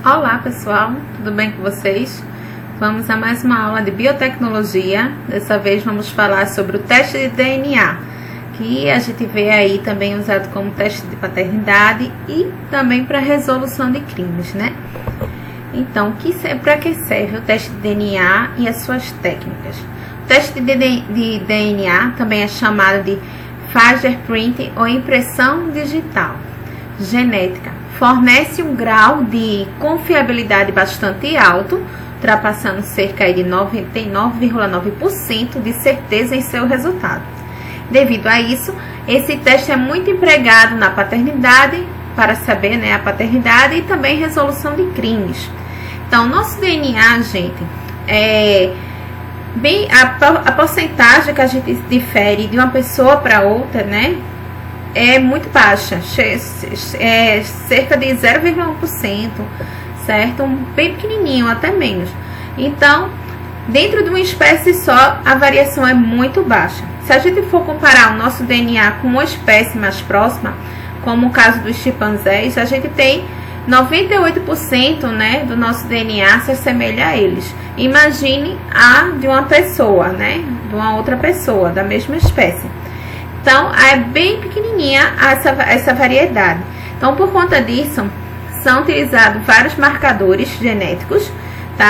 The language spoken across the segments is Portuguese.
Olá pessoal, tudo bem com vocês? Vamos a mais uma aula de biotecnologia. Dessa vez vamos falar sobre o teste de DNA, que a gente vê aí também usado como teste de paternidade e também para resolução de crimes, né? Então, para que serve o teste de DNA e as suas técnicas? O teste de DNA também é chamado de fingerprint ou impressão digital genética. Fornece um grau de confiabilidade bastante alto, ultrapassando cerca de 99,9% de certeza em seu resultado. Devido a isso, esse teste é muito empregado na paternidade, para saber, a paternidade e também resolução de crimes. Então, nosso DNA, gente, a porcentagem que a gente difere de uma pessoa para outra, é muito baixa, é cerca de 0,1%, certo? Bem pequenininho, até menos. Então, dentro de uma espécie só, a variação é muito baixa. Se a gente for comparar o nosso DNA com uma espécie mais próxima, como o caso dos chimpanzés, a gente tem 98%, do nosso DNA se assemelha a eles. Imagine a de uma pessoa, de uma outra pessoa, da mesma espécie. Então, é bem pequenininha essa variedade. Então, por conta disso, são utilizados vários marcadores genéticos,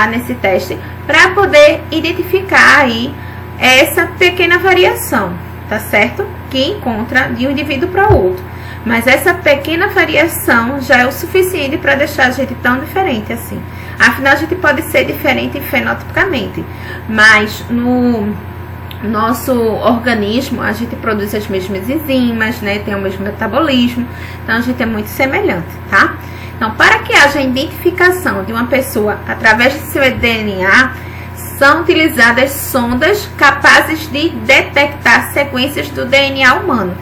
nesse teste, para poder identificar aí essa pequena variação, tá certo? Que encontra de um indivíduo para o outro. Mas essa pequena variação já é o suficiente para deixar a gente tão diferente assim. Afinal, a gente pode ser diferente fenotipicamente, mas no nosso organismo a gente produz as mesmas enzimas, tem o mesmo metabolismo, então a gente é muito semelhante, tá? Então, para que haja a identificação de uma pessoa através de seu DNA, são utilizadas sondas capazes de detectar sequências do DNA humano.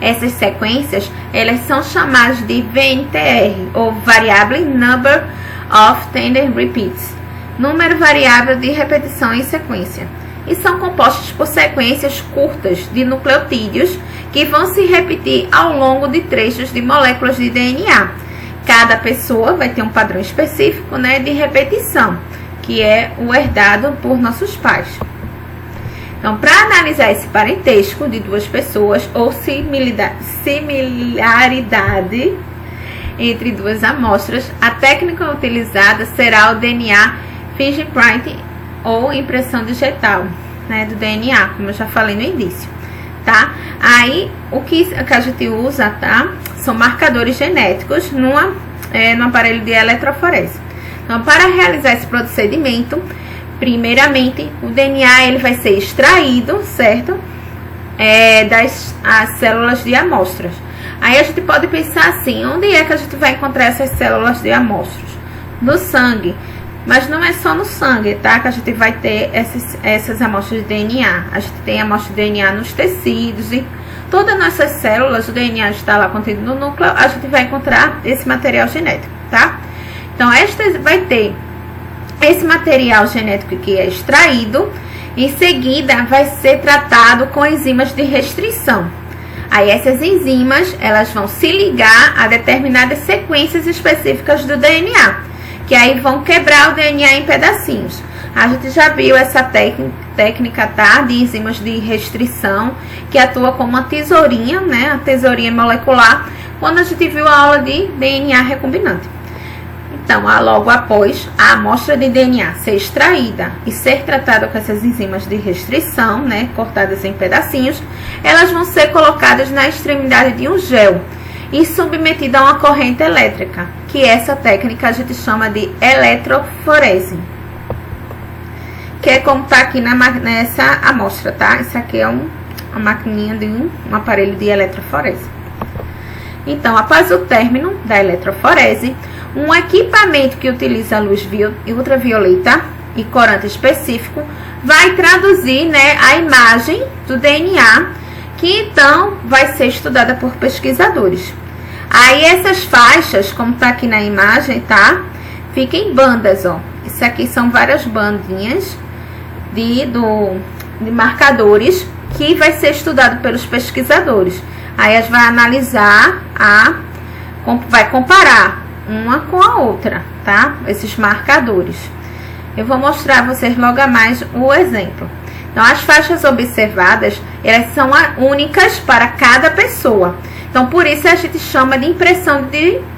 Essas sequências, elas são chamadas de VNTR, ou Variable Number of Tandem Repeats, número variável de repetição em sequência, e são compostas por sequências curtas de nucleotídeos que vão se repetir ao longo de trechos de moléculas de DNA. Cada pessoa vai ter um padrão específico, de repetição, que é o herdado por nossos pais. Então, para analisar esse parentesco de duas pessoas ou similaridade entre duas amostras, a técnica utilizada será o DNA fingerprint ou impressão digital, do DNA, como eu já falei no início, tá? Aí, o que a gente usa, são marcadores genéticos no aparelho de eletroforese. Então, para realizar esse procedimento, primeiramente, o DNA ele vai ser extraído, certo? Das células de amostras. Aí a gente pode pensar assim, onde é que a gente vai encontrar essas células de amostras? No sangue. Mas não é só no sangue, que a gente vai ter essas amostras de DNA. A gente tem amostras de DNA nos tecidos e todas as nossas células, o DNA está lá contido no núcleo, a gente vai encontrar esse material genético, tá? Então, vai ter esse material genético que é extraído, em seguida vai ser tratado com enzimas de restrição. Aí essas enzimas, elas vão se ligar a determinadas sequências específicas do DNA, que aí vão quebrar o DNA em pedacinhos. A gente já viu essa técnica, de enzimas de restrição, que atua como uma tesourinha, a tesourinha molecular, quando a gente viu a aula de DNA recombinante. Então, logo após a amostra de DNA ser extraída e ser tratada com essas enzimas de restrição, cortadas em pedacinhos, elas vão ser colocadas na extremidade de um gel e submetida a uma corrente elétrica, que essa técnica a gente chama de eletroforese, que é como está aqui nessa amostra, tá? Isso aqui é uma maquininha de um aparelho de eletroforese. Então, após o término da eletroforese, um equipamento que utiliza a luz ultravioleta e corante específico vai traduzir, a imagem do DNA, que então vai ser estudada por pesquisadores. Aí essas faixas, como está aqui na imagem, fica em bandas, ó. Isso aqui são várias bandinhas de marcadores que vai ser estudado pelos pesquisadores. Aí elas vai analisar, vai comparar uma com a outra, tá? Esses marcadores. Eu vou mostrar a vocês logo a mais o exemplo. Então, as faixas observadas, elas são únicas para cada pessoa. Então, por isso a gente chama de impressão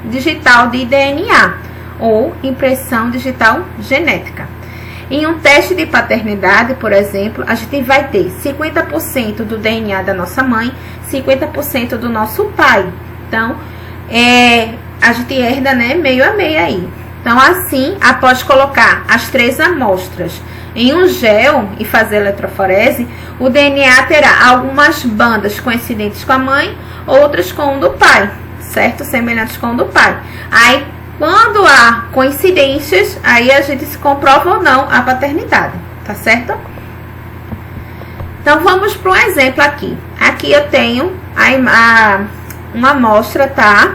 digital de DNA ou impressão digital genética. Em um teste de paternidade, por exemplo, a gente vai ter 50% do DNA da nossa mãe, 50% do nosso pai. Então, a gente herda, né, meio a meio aí. Então, assim, após colocar as 3 amostras em um gel e fazer eletroforese, o DNA terá algumas bandas coincidentes com a mãe, outras com o do pai, certo? Semelhantes com o do pai. Aí, quando há coincidências, aí a gente se comprova ou não a paternidade, tá certo? Então, vamos para um exemplo aqui. Aqui eu tenho uma amostra, tá?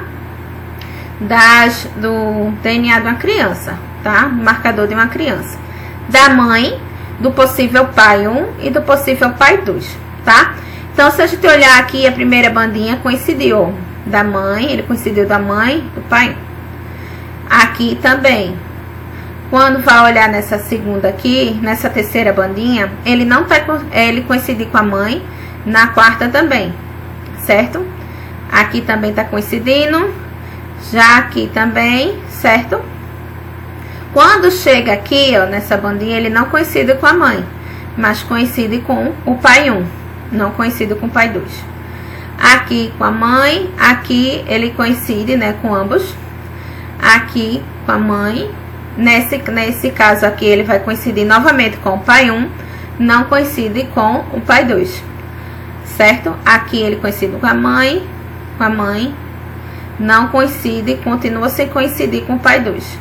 Do DNA de uma criança, tá? Marcador de uma criança. Da mãe, do possível pai 1 e do possível pai 2, tá? Então, se a gente olhar aqui, a primeira bandinha coincidiu da mãe, ele coincidiu da mãe, do pai 1. Aqui também. Quando vai olhar nessa segunda aqui, nessa terceira bandinha, ele não tá, ele coincidir com a mãe, na quarta também, certo? Aqui também tá coincidindo. Já aqui também, certo? Quando chega aqui, ó, nessa bandinha, ele não coincide com a mãe, mas coincide com o pai 1, não coincide com o pai 2. Aqui com a mãe, aqui ele coincide, né, com ambos. Aqui com a mãe, nesse caso aqui ele vai coincidir novamente com o pai 1, não coincide com o pai 2, certo? Aqui ele coincide com a mãe, não coincide, continua sem coincidir com o pai 2.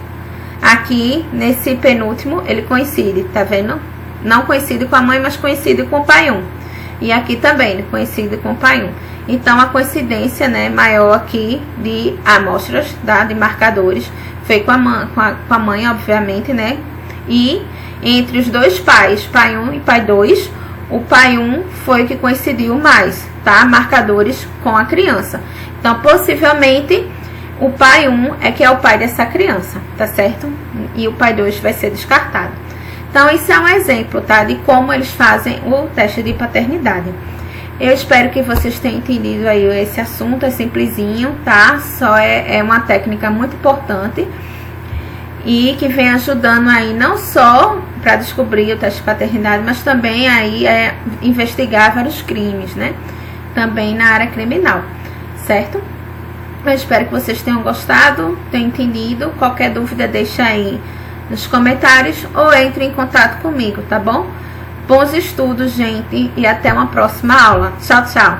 Aqui, nesse penúltimo, ele coincide, tá vendo? Não coincide com a mãe, mas coincide com o pai 1. E aqui também, ele coincide com o pai 1. Então, a coincidência, né, maior aqui de amostras, tá, de marcadores, foi com a mãe, obviamente, né? E entre os dois pais, pai 1 e pai 2, o pai 1 foi o que coincidiu mais, tá? Marcadores com a criança. Então, possivelmente, o pai 1 é que é o pai dessa criança, tá certo? E o pai 2 vai ser descartado. Então, isso é um exemplo, tá? De como eles fazem o teste de paternidade. Eu espero que vocês tenham entendido aí esse assunto, é simplesinho, tá? Só é uma técnica muito importante e que vem ajudando aí não só para descobrir o teste de paternidade, mas também aí investigar vários crimes, né? Também na área criminal, certo? Eu espero que vocês tenham gostado, tenham entendido. Qualquer dúvida deixa aí nos comentários ou entre em contato comigo, tá bom? Bons estudos, gente, e até uma próxima aula. Tchau, tchau!